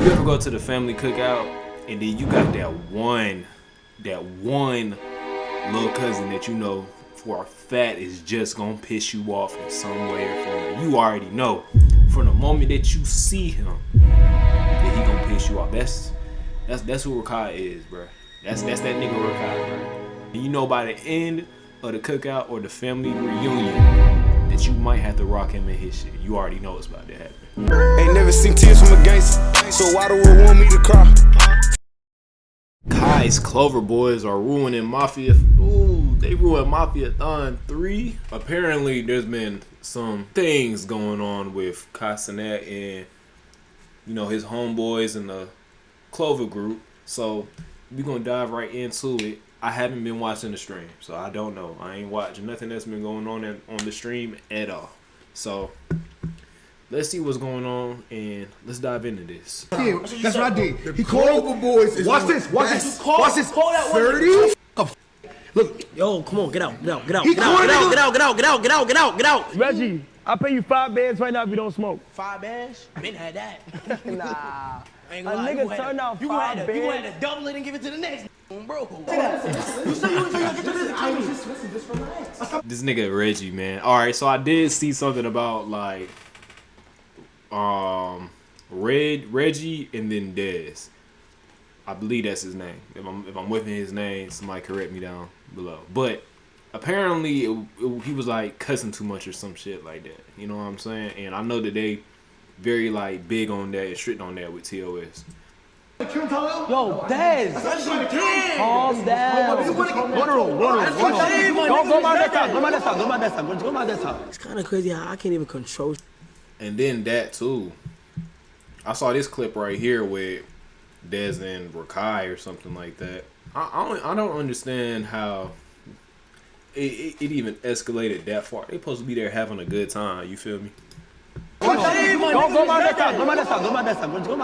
You ever go to the family cookout and then you got that one little cousin that you know for a fact is just gonna piss you off in some way or form. You already know from the moment that you see him that he gonna piss you off. That's who Rakai is, bro. That's that nigga Rakai, bro. And you know by the end of the cookout or the family reunion that you might have to rock him in his shit. You already know it's about to happen. Ain't never seen tears from a gangster, so why do we want me to cry? Kai's Clover boys are ruining Mafia. Ooh, they ruined Mafia-thon 3. Apparently, there's been some things going on with Kai Cenats and, you know, his homeboys in the Clover group. So, we're going to dive right into it. I haven't been watching the stream, so I don't know. I ain't watching nothing that's been going on the stream at all. So, let's see what's going on and let's dive into this. Yeah, that's what I did. He called Clover boys. Watch this. Watch this. Watch this. 30. Look, yo, come on, get out. Reggie, I'll pay you 5 bands right now if you don't smoke. 5 bands? Ben had that. Nah. A nigga turned out 5 bands. You had to double it and give it to the next bro. This nigga Reggie, man. Alright, so I did see something about like Reggie and then Dez. I believe that's his name. If I'm whipping his name, somebody correct me down below. But apparently he was like cussing too much or some shit like that. You know what I'm saying? And I know that they very like big on that and strict on that with TOS. Yo, Dez! Calm down. Go my desktop. It's kind of crazy how I can't even control. And then that too. I saw this clip right here with Dez and Rakai or something like that. I don't understand how it even escalated that far. They supposed to be there having a good time. You feel me? Go my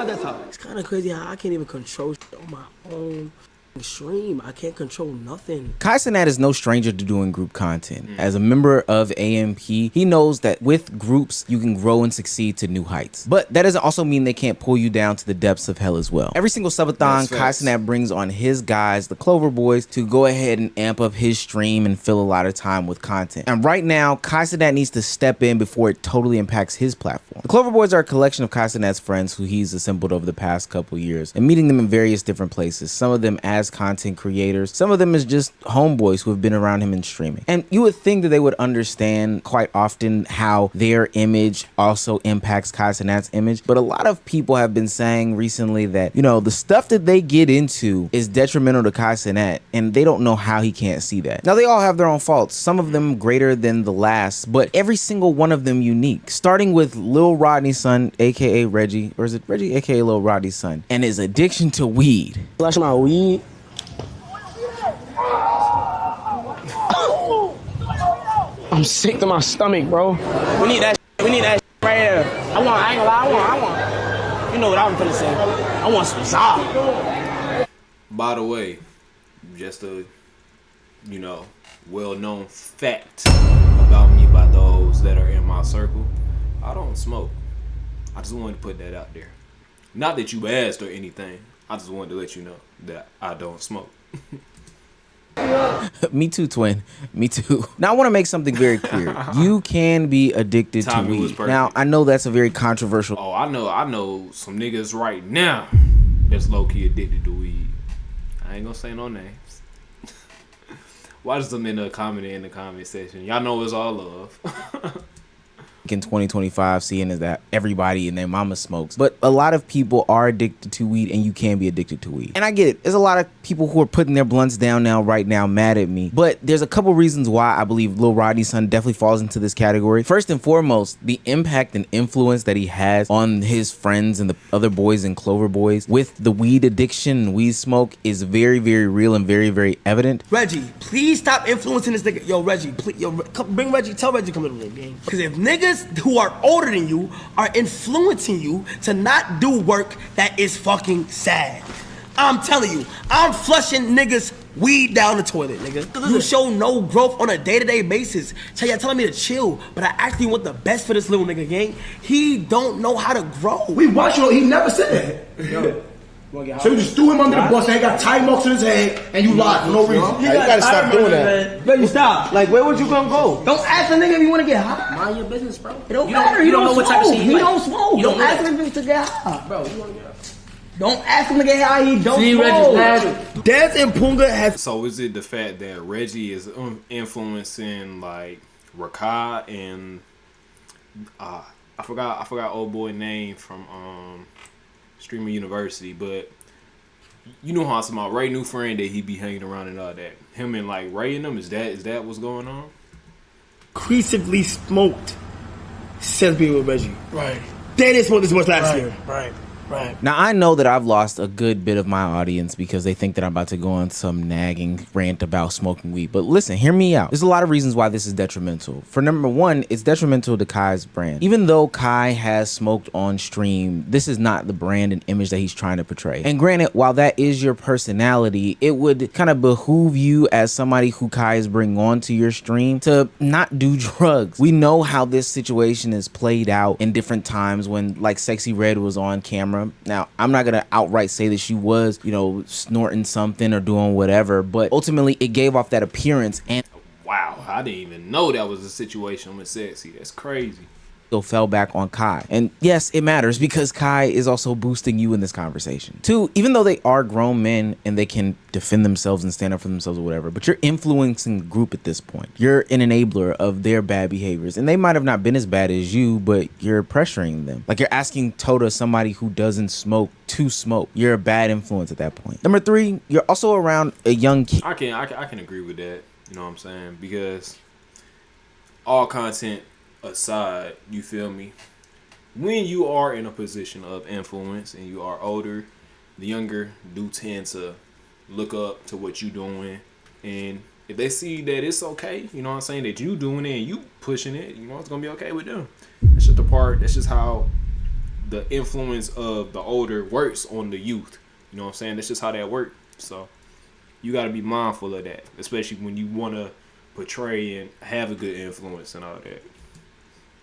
desktop. It's kind of crazy how I can't even control on my own stream. I can't control nothing. Kai Cenats is no stranger to doing group content. As a member of AMP, he knows that with groups, you can grow and succeed to new heights. But that doesn't also mean they can't pull you down to the depths of hell as well. Every single subathon, Kai Cenats brings on his guys, the Clover boys, to go ahead and amp up his stream and fill a lot of time with content. And right now, Kai Cenats needs to step in before it totally impacts his platform. The Clover boys are a collection of Kai Cenats' friends who he's assembled over the past couple years and meeting them in various different places. Some of them as content creators, some of them is just homeboys who have been around him in streaming. And you would think that they would understand quite often how their image also impacts Kai Cenats' image, but a lot of people have been saying recently that, you know, the stuff that they get into is detrimental to Kai Cenats, and they don't know how he can't see that. Now, they all have their own faults, some of them greater than the last, but every single one of them unique, starting with Lil Rodney's son, aka Reggie, or is it Reggie, aka Lil Rodney's son, and his addiction to weed. Flash my weed. I'm sick to my stomach, bro. We need that right here. I ain't gonna lie, I want. You know what I'm finna say. I want some Zah. By the way, just a, you know, well-known fact about me by those that are in my circle, I don't smoke. I just wanted to put that out there. Not that you asked or anything. I just wanted to let you know that I don't smoke. Me too, twin. Me too. Now, I want to make something very clear. You can be addicted to weed. Now, I know that's a very controversial. Oh, I know some niggas right now that's low-key addicted to weed. I ain't gonna say no names. Watch them in the comment section. Y'all know it's all love. In 2025, seeing is that everybody and their mama smokes, but a lot of people are addicted to weed, and you can be addicted to weed. And I get it. There's a lot of people who are putting their blunts down right now mad at me, but there's a couple reasons why I believe Lil Rodney's son definitely falls into this category. First and foremost, the impact and influence that he has on his friends and the other boys and Clover boys with the weed addiction and weed smoke is very, very real and very, very evident. Reggie, please stop influencing this nigga. Yo, Reggie, please, bring Reggie. Tell Reggie to come to the game. Because if niggas who are older than you are influencing you to not do work that is fucking sad. I'm telling you, I'm flushing niggas weed down the toilet, nigga. You show no growth on a day-to-day basis. Y'all telling me to chill, but I actually want the best for this little nigga, gang. He don't know how to grow. We watch you. He never said that. Yo. So you just threw him under the bus and he got tie marks in his head and you lied for no reason. You gotta stop doing that. Bro, you stop. Like, where would you gonna go? Don't ask a nigga if you wanna get high. Mind your business, bro. It don't matter. He don't know what type of shit he don't smoke. You don't ask him to get high. Bro, you wanna get high. Don't ask him to get high. He don't See, smoke. Dez and Punga has. So is it the fact that Reggie is influencing like Rakai and I forgot old boy name from Streamer University, but you know how I'm talking about Ray new friend that he be hanging around and all that. Him and like Ray and them, is that what's going on? Increasingly smoked since being with Reggie. Right. They didn't smoke this much last year. Right. Now, I know that I've lost a good bit of my audience because they think that I'm about to go on some nagging rant about smoking weed. But listen, hear me out. There's a lot of reasons why this is detrimental. For number one, it's detrimental to Kai's brand. Even though Kai has smoked on stream, this is not the brand and image that he's trying to portray. And granted, while that is your personality, it would kind of behoove you as somebody who Kai is bringing onto your stream to not do drugs. We know how this situation is played out in different times when like Sexy Red was on camera. Now, I'm not gonna outright say that she was, snorting something or doing whatever, but ultimately it gave off that appearance. And Wow, I didn't even know that was the situation with Sexy. That's crazy. still fell back on Kai. And yes, it matters because Kai is also boosting you in this conversation. Two, even though they are grown men and they can defend themselves and stand up for themselves or whatever, but you're influencing the group at this point. You're an enabler of their bad behaviors. And they might have not been as bad as you, but you're pressuring them. Like you're asking Tota, somebody who doesn't smoke, to smoke. You're a bad influence at that point. Number three, you're also around a young kid. I can agree with that. You know what I'm saying? Because all content aside, you feel me? When you are in a position of influence and you are older, the younger do tend to look up to what you doing, and if they see that it's okay, you know what I'm saying, that you doing it and you pushing it, you know it's gonna be okay with them. That's just how the influence of the older works on the youth. You know what I'm saying? That's just how that works. So you got to be mindful of that, especially when you want to portray and have a good influence and all that.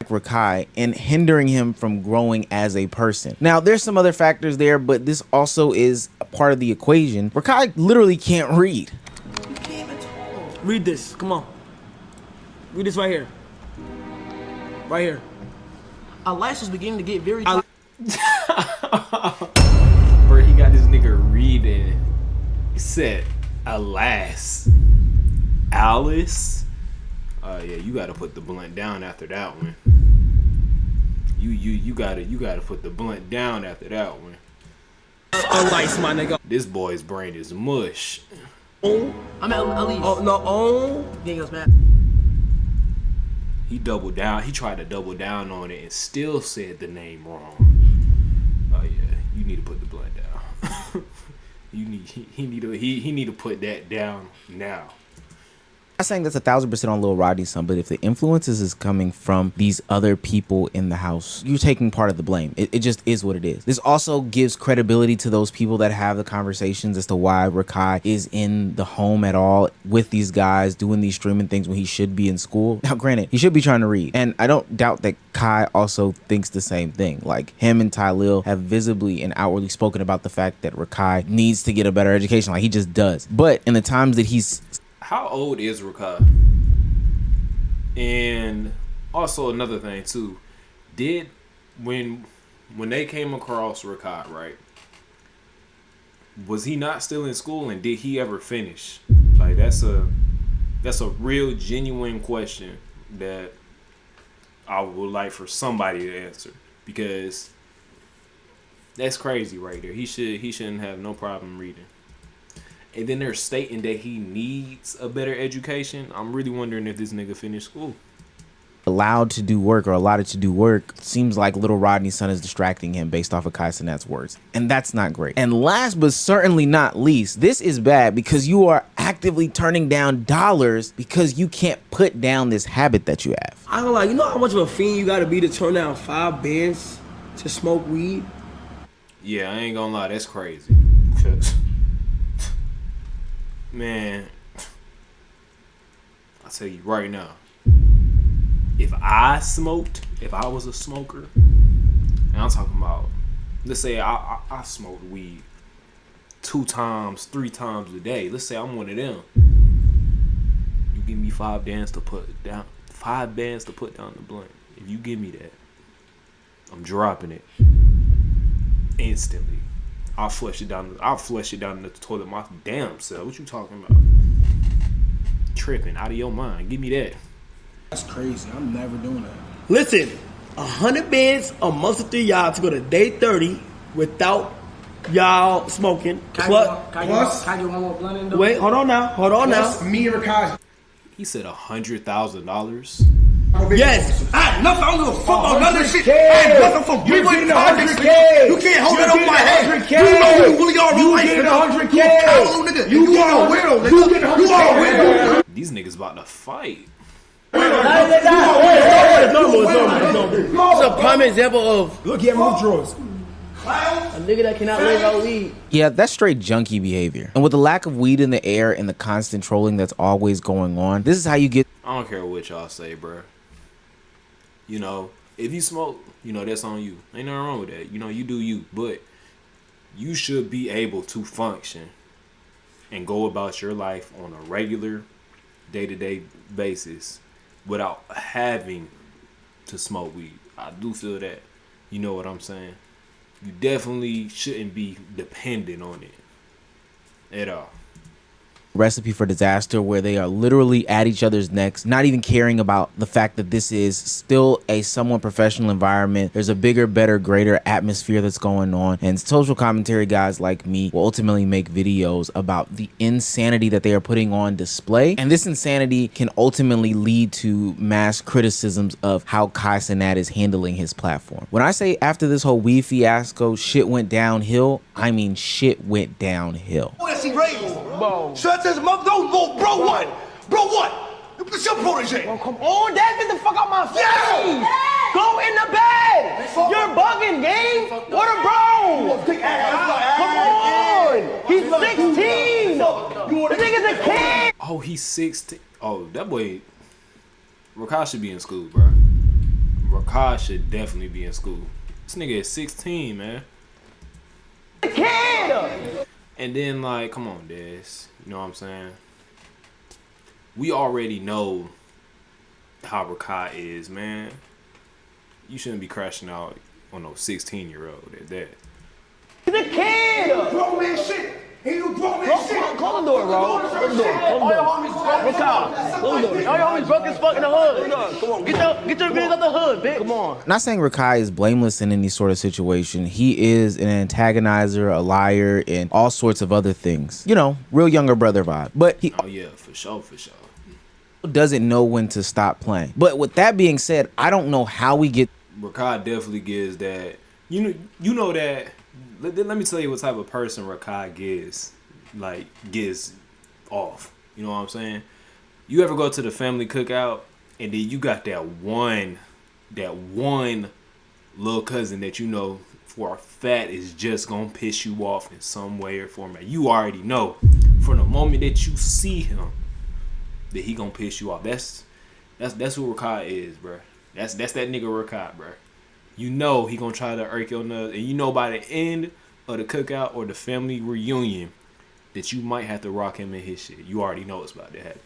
Rakai and hindering him from growing as a person. Now, there's some other factors there, but this also is a part of the equation. Rakai literally can't read. You can't even talk. Read this. Come on. Read this right here. Right here. Our life is beginning to get very... Bro, he got this nigga reading. He said, alas. Alice? Yeah, you gotta put the blunt down after that one. You gotta put the blunt down after that one. Unlice, my nigga. This boy's brain is mush. Oh, I'm at least. oh no, oh. Gang us, man. He doubled down. He tried to double down on it and still said the name wrong. Oh yeah, you need to put the blunt down. He need to put that down now. I'm not saying that's 1,000% on Lil Rodney's son, but if the influences is coming from these other people in the house, you're taking part of the blame. It just is what it is. This also gives credibility to those people that have the conversations as to why Rakai is in the home at all with these guys doing these streaming things when he should be in school. Now, granted, he should be trying to read. And I don't doubt that Kai also thinks the same thing. Like him and Tylil have visibly and outwardly spoken about the fact that Rakai needs to get a better education. Like he just does. But in the times that he's... How old is Rakai? And also another thing too, when they came across Rakai, right? Was he not still in school, and did he ever finish? Like that's a real genuine question that I would like for somebody to answer, because that's crazy right there. He shouldn't have no problem reading. And then they're stating that he needs a better education. I'm really wondering if this nigga finished school. Allowed to do work or allotted to do work, seems like Little Rodney's son is distracting him based off of Kai Cenats' words. And that's not great. And last but certainly not least, this is bad because you are actively turning down dollars because you can't put down this habit that you have. I don't like, you know how much of a fiend you gotta be to turn down 5 bands to smoke weed? Yeah, I ain't gonna lie, that's crazy. Man, I'll tell you right now. If I was a smoker, and I'm talking about, let's say I smoke weed 2 times, 3 times a day. Let's say I'm one of them. You give me 5 bands to put down, 5 bands to put down the blunt. If you give me that, I'm dropping it instantly. I'll flush it down the toilet my damn self. What you talking about? Tripping out of your mind. Give me that. That's crazy. I'm never doing that. Listen, 100 bands amongst the 3 y'all to go to day 30 without y'all smoking. Can I get one more blunt in though? Wait, hold on now. Me and Rakai. He said $100,000. Yes. I had nothing. I don't give a fuck about none of this shit. 100K. I had nothing from You're Greenwood getting Projects. 100K. You can't hold that over my head. 100K. You know who you really are. You life, getting nigga. 100K. You a coward, nigga. You are a weirdo, nigga. You getting 100K. You are a weirdo. These niggas about to fight. It's normal. It's a prime example of Look, he had move drawers. a nigga that cannot live out weed. Yeah, that's straight junkie behavior. And with the lack of weed in the air and the constant trolling that's always going on, this is how you get. I don't care what y'all say, bro. You know, if you smoke, you know, that's on you. Ain't nothing wrong with that. You know, you do you. But you should be able to function and go about your life on a regular, day-to-day basis without having to smoke weed. I do feel that. You know what I'm saying? You definitely shouldn't be dependent on it at all. Recipe for disaster where they are literally at each other's necks, not even caring about the fact that this is still a somewhat professional environment. There's a bigger, better, greater atmosphere that's going on, and social commentary guys like me will ultimately make videos about the insanity that they are putting on display, and this insanity can ultimately lead to mass criticisms of how Cenats is handling his platform. When I say after this whole weed fiasco, shit went downhill, I mean shit went downhill. Oh, yes, he raised. Shut his mouth. No, bro, what? Bro, what? It's your protege. Well, come on, Dad, get the fuck out my face. Yeah. Go in the bed. You're bugging, game. What a bro. Come on. He's 16. The nigga's a kid. Oh, he's 16. Oh, that boy. Rakai should be in school, bro. Rakai should definitely be in school. This nigga is 16, man. A kid. And then, like, come on, Des. You know what I'm saying? We already know how Rakai is, man. You shouldn't be crashing out on no 16-year-old at that. He's a kid. Grown man shit. He do grown man shit. Close the door, bro. Close the door. All your homies broke. Close the door. All your homies broke as fuck in the hood. Come on. Get your videos out the hood, bitch. Come on. Not saying Rakai is blameless in any sort of situation. He is an antagonizer, a liar, and all sorts of other things. You know, real younger brother vibe. But he Oh, yeah, for sure, for sure. doesn't know when to stop playing. But with that being said, I don't know how we get. Rakai definitely gives that. You know that. Let me tell you what type of person Rakai gives off. You know what I'm saying? You ever go to the family cookout and then you got that one little cousin that you know for a fact is just gonna piss you off in some way or format. You already know from the moment that you see him that he gonna piss you off. That's who Rakai is, bro. That's that nigga Rakai, bro. You know he gonna try to irk your nuts, and you know by the end of the cookout or the family reunion that you might have to rock him in his shit. You already know it's about to happen.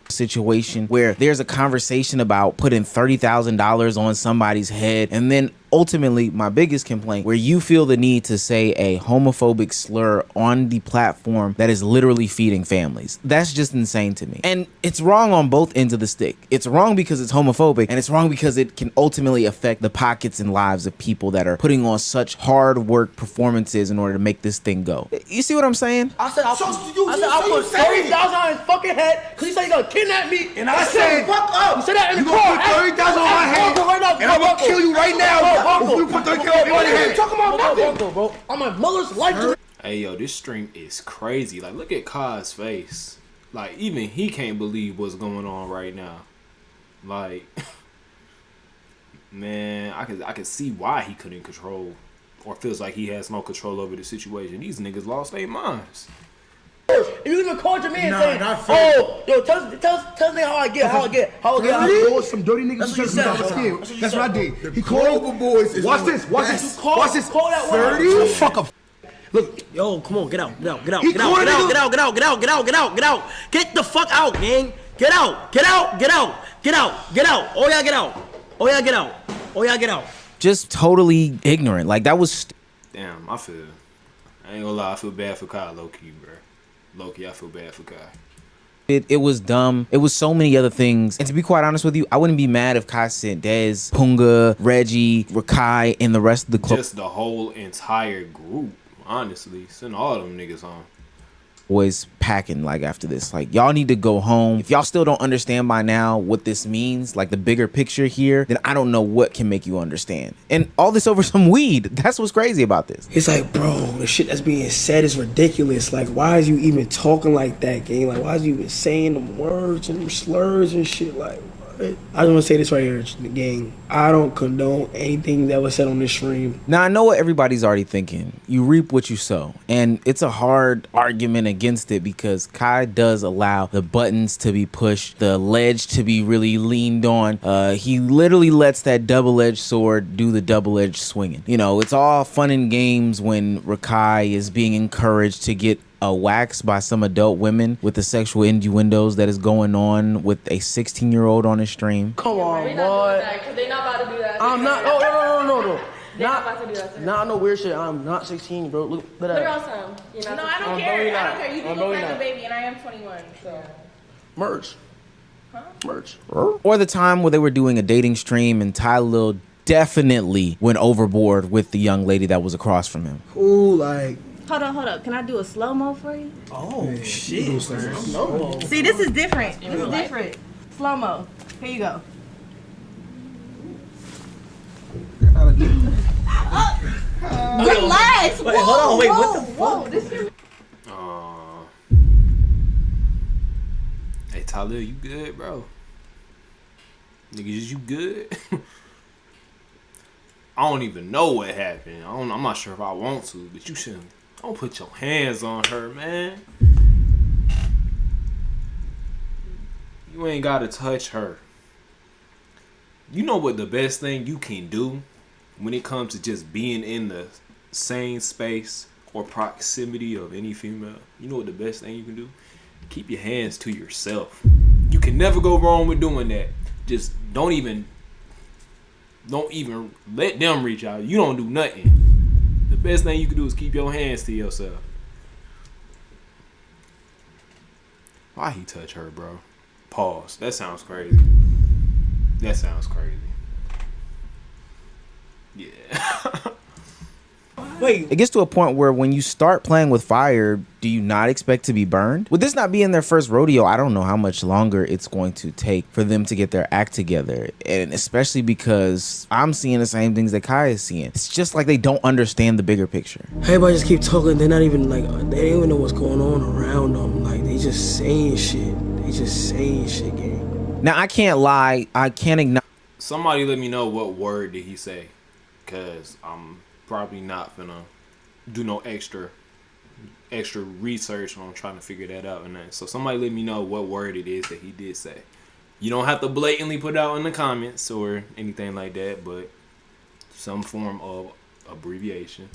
Situation where there's a conversation about putting $30,000 on somebody's head, and then ultimately my biggest complaint where you feel the need to say a homophobic slur on the platform that is literally feeding families. That's just insane to me, and it's wrong on both ends of the stick. It's wrong because it's homophobic, and it's wrong because it can ultimately affect the pockets and lives of people that are putting on such hard work performances in order to make this thing go. You see what I'm saying? I said I'll put 30,000 on his fucking head because he said he gonna kidnap me. And I said, fuck up. You said that in the you car. gonna put 30,000 on my head, and I'm gonna kill you right now. If you put 30,000 on my head. Talking about nothing, bro. On my mother's life. Hey, yo, this stream is crazy. Like, look at Kai's face. Like, even he can't believe what's going on right now. Like, man, I could see why he couldn't control or feels like he has no control over the situation. These niggas lost their minds. If you even called your man Nah, saying, not fair. oh, yo, tell me how I get. There was some dirty niggas That's what you who said. said, that's what I did. The He called Clover boys is watch on this, the watch best. this, Call- watch this. call that one. 30 fuck a look. Yo, come on, get out. Get He called it out. Get the fuck out, gang. Get out. Oh yeah, get out. Just totally ignorant. Like that was. Damn, I ain't gonna lie, I feel bad for Kai, low key, bro. Low key, I feel bad for Kai. It was dumb. It was so many other things. And to be quite honest with you, I wouldn't be mad if Kai sent Dez, Punga, Reggie, Rakai, and the rest of the club. Just the whole entire group, honestly. Send all them niggas on. Boys packing like after this. Like y'all need to go home. If y'all still don't understand by now what this means, like the bigger picture here, then I don't know what can make you understand. And all this over some weed. That's what's crazy about this. It's like, bro, the shit that's being said is ridiculous. Like, why is you even talking like that, gang? Like, why is you even saying them words and them slurs and shit? Like, what? I just want to say this right here, gang. I don't condone anything that was said on this stream. Now, I know what everybody's already thinking. You reap what you sow. And it's a hard argument against it because Kai does allow the buttons to be pushed, the ledge to be really leaned on. He literally lets that double-edged sword do the double-edged swinging. You know, it's all fun and games when Rakai is being encouraged to get waxed by some adult women with the sexual innuendos that is going on with a 16-year-old on his stream. Come on, They're boy. not doing that, 'cause they not about to do that. I'm not. Oh, no. They're not about to do that. Not no weird shit. I'm not 16, bro. Look at Put her that. on some. You know, No, I don't I'm care. really I not. don't care. You I'm do look really like a not. baby, and I am 21. So. Merch. Merch. Or the time where they were doing a dating stream and Ty Lil definitely went overboard with the young lady that was across from him. Ooh, like. Hold up. Can I do a slow-mo for you? Oh, shit. See, this is different. This is different. Slow-mo. Here you go. Relax. Wait, hold on. Wait, what the fuck? Whoa, this is... Hey, Tyler, you good, bro? Niggas, you good? I don't even know what happened. I'm not sure if I want to, but you shouldn't. Don't put your hands on her, man. You ain't gotta touch her. You know what the best thing you can do when it comes to just being in the same space or proximity of any female? You know what the best thing you can do? Keep your hands to yourself. You can never go wrong with doing that. Just don't even let them reach out. You don't do nothing. The best thing you can do is keep your hands to yourself. Why he touch her, bro? Pause. That sounds crazy. Yeah. Wait. It gets to a point where when you start playing with fire, do you not expect to be burned? With this not being their first rodeo, I don't know how much longer it's going to take for them to get their act together. And especially because I'm seeing the same things that Kai is seeing. It's just like they don't understand the bigger picture. Everybody just keep talking. They're not even like, they don't even know what's going on around them. Like, they just saying shit. Gang. Now, I can't lie. I can't acknowledge. Somebody let me know what word did he say. Because I'm probably not gonna do no extra research when I'm trying to figure that out. So somebody let me know what word it is that he did say. You don't have to blatantly put it out in the comments or anything like that, but some form of abbreviation.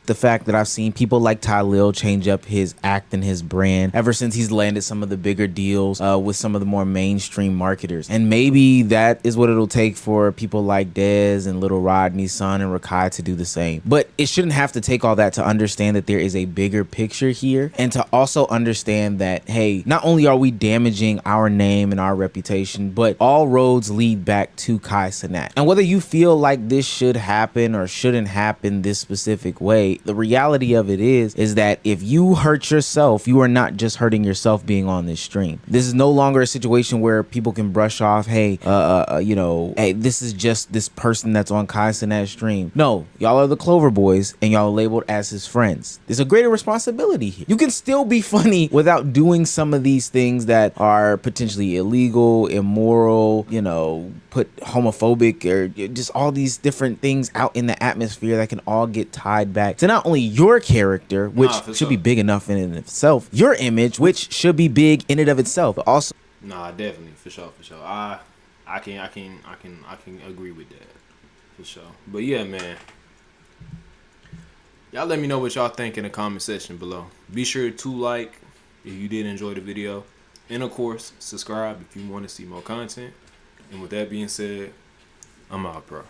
The fact that I've seen people like Ty Lil change up his act and his brand ever since he's landed some of the bigger deals with some of the more mainstream marketers. And maybe that is what it'll take for people like Dez and Little Rodney's son and Rakai to do the same. But it shouldn't have to take all that to understand that there is a bigger picture here, and to also understand that, hey, not only are we damaging our name and our reputation, but all roads lead back to Kai Cenat. And whether you feel like this should happen or shouldn't happen this specific way, the reality of it is that if you hurt yourself, you are not just hurting yourself being on this stream. This is no longer a situation where people can brush off, hey, hey, this is just this person that's on Kai Cenat's stream. No, y'all are the Clover boys and y'all are labeled as his friends. There's a greater responsibility here. You can still be funny without doing some of these things that are potentially illegal, immoral, put homophobic, or just all these different things out in the atmosphere that can all get tied back to not only your character, which for should sure. be big enough in and of itself, your image, which should be big in and of itself. Also, Nah, definitely, for sure. I can agree with that, for sure. But yeah, man. Y'all let me know what y'all think in the comment section below. Be sure to like if you did enjoy the video. And of course, subscribe if you want to see more content. And with that being said, I'm out, bro.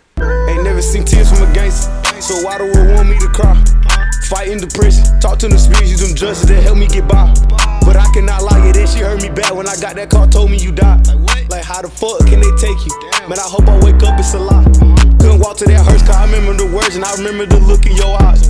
Ain't never seen tears from a gangster, so why the world want me to cry? Fighting depression, talk to them spirits, use them justice that help me get by. But I cannot lie, yeah, that shit hurt me bad when I got that call, told me you died. Like how the fuck can they take you? Man, I hope I wake up, it's a lie. Couldn't walk to that hearse, cause I remember the words and I remember the look in your eyes.